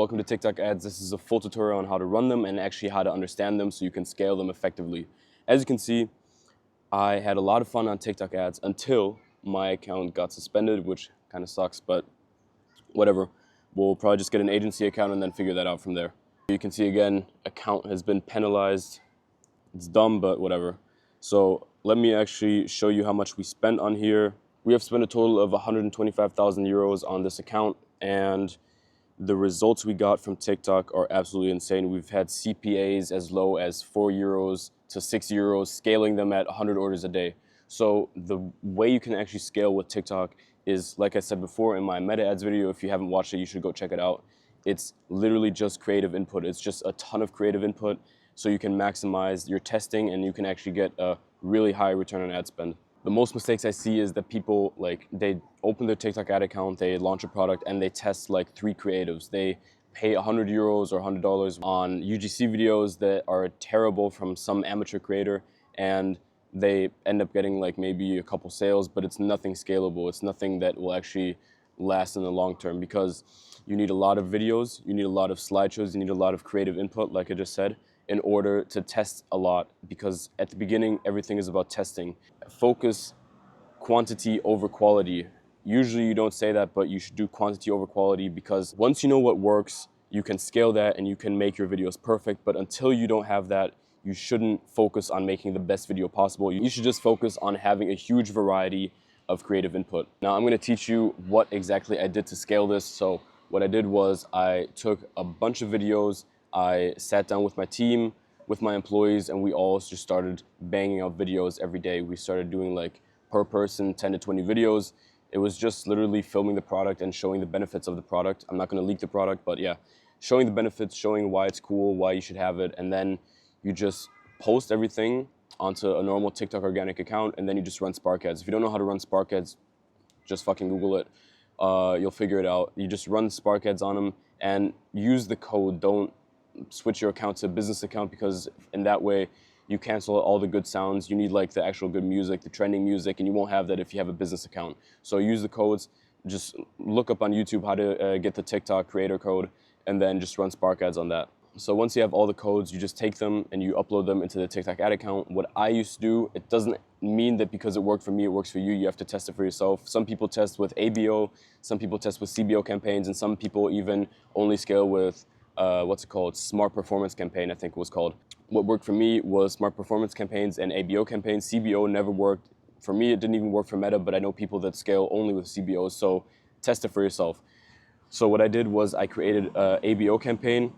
Welcome to TikTok ads. This is a full tutorial on how to run them and actually how to understand them so you can scale them effectively. As you can see, I had a lot of fun on TikTok ads until my account got suspended, which kind of sucks, but whatever. We'll probably just get an agency account and then figure that out from there. You can see again, account has been penalized. It's dumb, but whatever. So let me actually show you how much we spent on here. We have spent a total of 125,000 euros on this account, and the results we got from TikTok are absolutely insane. We've had CPAs as low as 4 euros to 6 euros, scaling them at 100 orders a day. So the way you can actually scale with TikTok is, like I said before in my meta ads video, if you haven't watched it, you should go check it out. It's literally just creative input. It's just a ton of creative input so you can maximize your testing and you can actually get a really high return on ad spend. The most mistakes I see is that people, they open their TikTok ad account, they launch a product, and they test like 3 creatives. They pay 100 euros or $100 on UGC videos that are terrible from some amateur creator, and they end up getting like maybe a couple sales, but it's nothing scalable. It's nothing that will actually last in the long term, because you need a lot of videos, you need a lot of slideshows, you need a lot of creative input, like I just said, in order to test a lot, because at the beginning, everything is about testing. Focus quantity over quality. Usually you don't say that, but you should do quantity over quality, because once you know what works, you can scale that and you can make your videos perfect. But until you don't have that, you shouldn't focus on making the best video possible. You should just focus on having a huge variety of creative input. Now I'm gonna teach you what exactly I did to scale this. So what I did was I took a bunch of videos, I sat down with my team, with my employees, and we all just started banging out videos every day. We started doing like per person 10 to 20 videos. It was just literally filming the product and showing the benefits of the product. I'm not gonna leak the product, but yeah, showing the benefits, showing why it's cool, why you should have it, and then you just post everything onto a normal TikTok organic account, and then you just run Spark ads. If you don't know how to run Spark ads, just fucking Google it. You'll figure it out. You just run Spark ads on them and use the code. Don't switch your account to a business account, because in that way you cancel all the good sounds. You need like the actual good music, the trending music, and you won't have that if you have a business account. So use the codes. Just look up on YouTube how to get the TikTok creator code, and then just run Spark ads on that. So once you have all the codes, you just take them and you upload them into the TikTok ad account. What I used to do, it doesn't mean that because it worked for me, it works for you. You have to test it for yourself. Some people test with ABO, some people test with CBO campaigns, and some people even only scale with Smart Performance Campaign, I think it was called. What worked for me was Smart Performance campaigns and ABO campaigns. CBO never worked. For me, it didn't even work for Meta, but I know people that scale only with CBO, so test it for yourself. So what I did was I created an ABO campaign.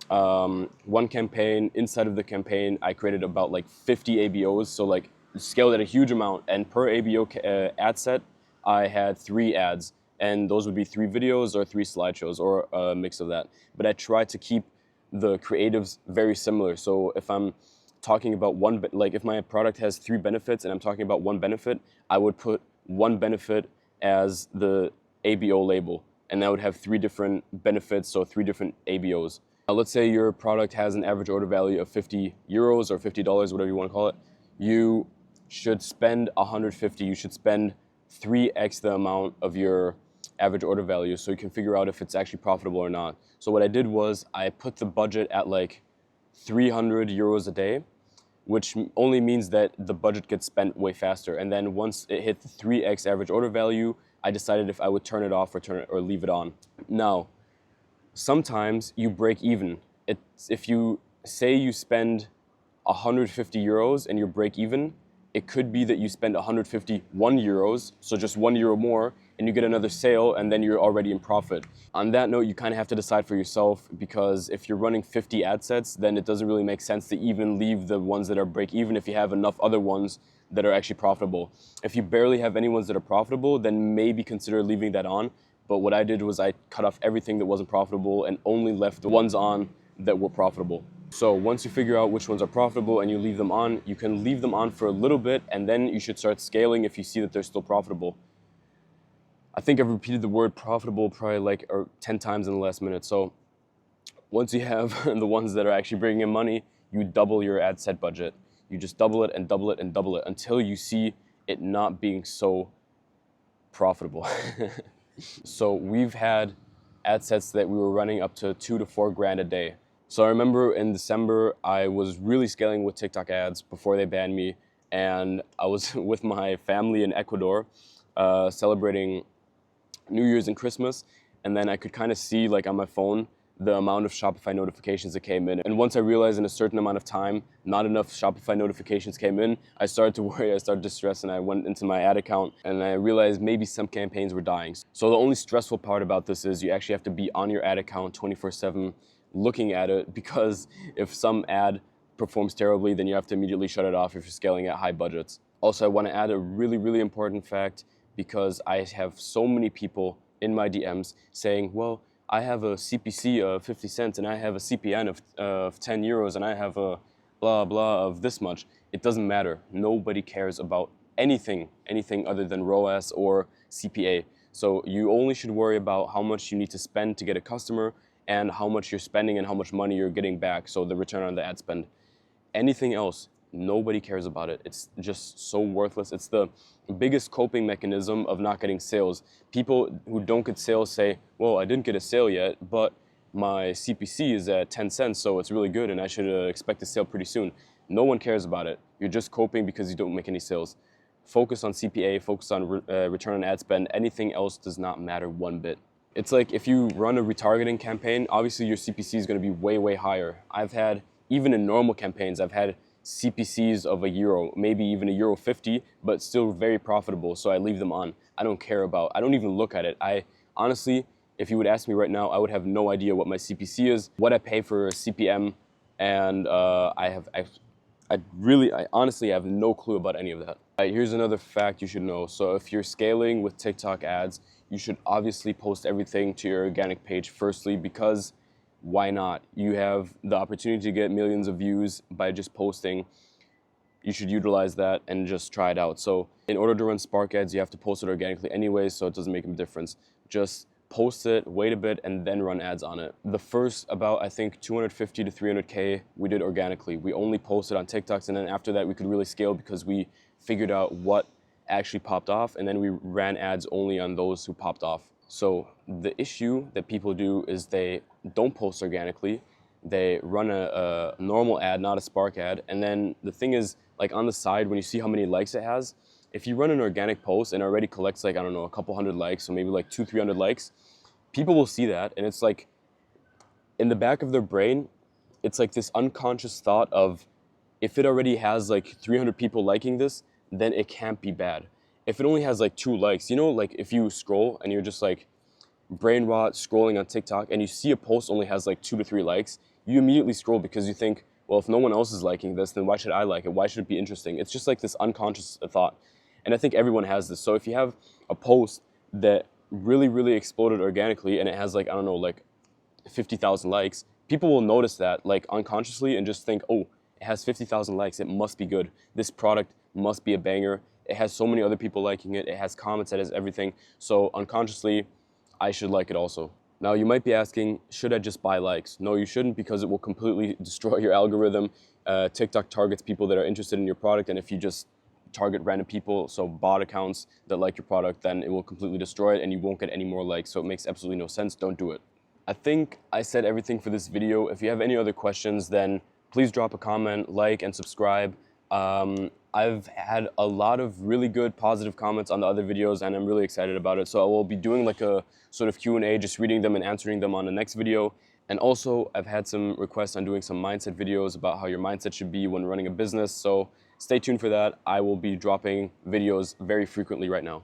One campaign, inside of the campaign, I created about like 50 ABOs, so like scaled at a huge amount, and per ABO ad set, I had 3 ads. And those would be 3 videos or 3 slideshows or a mix of that. But I try to keep the creatives very similar. So if I'm talking about if my product has 3 benefits and I'm talking about one benefit, I would put one benefit as the ABO label. And that would have 3 different benefits, so 3 different ABOs. Now, let's say your product has an average order value of 50 euros or $50, whatever you want to call it. You should spend 150. You should spend 3x the amount of your average order value, so you can figure out if it's actually profitable or not. So what I did was I put the budget at like 300 euros a day, which only means that the budget gets spent way faster. And then once it hit the 3x average order value, I decided if I would turn it off or leave it on. Now, sometimes you break even. If you say you spend 150 euros and you break even, it could be that you spend 151 euros, so just €1 more, and you get another sale, and then you're already in profit. On that note, you kind of have to decide for yourself, because if you're running 50 ad sets, then it doesn't really make sense to even leave the ones that are break even if you have enough other ones that are actually profitable. If you barely have any ones that are profitable, then maybe consider leaving that on. But what I did was I cut off everything that wasn't profitable and only left the ones on that were profitable. So once you figure out which ones are profitable and you leave them on, you can leave them on for a little bit, and then you should start scaling if you see that they're still profitable. I think I've repeated the word profitable probably like 10 times in the last minute. So once you have the ones that are actually bringing in money, you double your ad set budget. You just double it and double it and double it until you see it not being so profitable. So we've had ad sets that we were running up to 2 to 4 grand a day. So I remember in December, I was really scaling with TikTok ads before they banned me, and I was with my family in Ecuador celebrating New Year's and Christmas, and then I could kind of see like on my phone the amount of Shopify notifications that came in. And once I realized in a certain amount of time, not enough Shopify notifications came in, I started to worry, I started to stress, and I went into my ad account and I realized maybe some campaigns were dying. So the only stressful part about this is you actually have to be on your ad account 24/7 looking at it, because if some ad performs terribly, then you have to immediately shut it off if you're scaling at high budgets. Also, I want to add a really important fact, because I have so many people in my DMs saying, well, I have a CPC of 50 cents and I have a CPN of 10 euros and I have a blah blah of this much. It doesn't matter. Nobody cares about anything other than ROAS or CPA. So you only should worry about how much you need to spend to get a customer and how much you're spending and how much money you're getting back, so the return on the ad spend. Anything else, nobody cares about it. It's just so worthless. It's the biggest coping mechanism of not getting sales. People who don't get sales say, well, I didn't get a sale yet, but my CPC is at 10 cents, so it's really good and I should expect a sale pretty soon. No one cares about it. You're just coping because you don't make any sales. Focus on CPA, focus on return on ad spend. Anything else does not matter one bit. It's like if you run a retargeting campaign, obviously your CPC is going to be way higher. I've had, even in normal campaigns, I've had CPCs of €1, maybe even €1.50, but still very profitable, so I leave them on. I don't care about, I don't even look at it. I honestly, if you would ask me right now, I would have no idea what my CPC is, what I pay for CPM, and I honestly have no clue about any of that. Here's another fact you should know. So if you're scaling with TikTok ads, you should obviously post everything to your organic page firstly, because why not? You have the opportunity to get millions of views by just posting. You should utilize that and just try it out. So in order to run Spark ads, you have to post it organically anyway, so it doesn't make a difference. Just post it, wait a bit, and then run ads on it. The first about, I think, 250 to 300K we did organically. We only posted on TikToks, and then after that we could really scale because we figured out what actually popped off, and then we ran ads only on those who popped off. So the issue that people do is they don't post organically. They run a normal ad, not a Spark ad, and then the thing is, like on the side, when you see how many likes it has, if you run an organic post and it already collects like, I don't know, a couple hundred likes, so maybe like 200-300 likes, people will see that, and it's like, in the back of their brain, it's like this unconscious thought of, if it already has like 300 people liking this, then it can't be bad. If it only has like 2 likes, you know, like if you scroll and you're just like brain rot scrolling on TikTok and you see a post only has like 2 to 3 likes, you immediately scroll because you think, well, if no one else is liking this, then why should I like it? Why should it be interesting? It's just like this unconscious thought. And I think everyone has this. So if you have a post that really exploded organically and it has like, I don't know, like 50,000 likes, people will notice that like unconsciously and just think, oh, it has 50,000 likes, it must be good. This product must be a banger. It has so many other people liking it. It has comments, it has everything. So unconsciously, I should like it also. Now you might be asking, should I just buy likes? No, you shouldn't, because it will completely destroy your algorithm. TikTok targets people that are interested in your product, and if you just target random people, so bot accounts that like your product, then it will completely destroy it and you won't get any more likes. So it makes absolutely no sense. Don't do it. I think I said everything for this video. If you have any other questions, then please drop a comment, like, and subscribe. I've had a lot of really good positive comments on the other videos and I'm really excited about it. So I will be doing like a sort of Q&A, just reading them and answering them on the next video. And also I've had some requests on doing some mindset videos about how your mindset should be when running a business. So stay tuned for that. I will be dropping videos very frequently right now.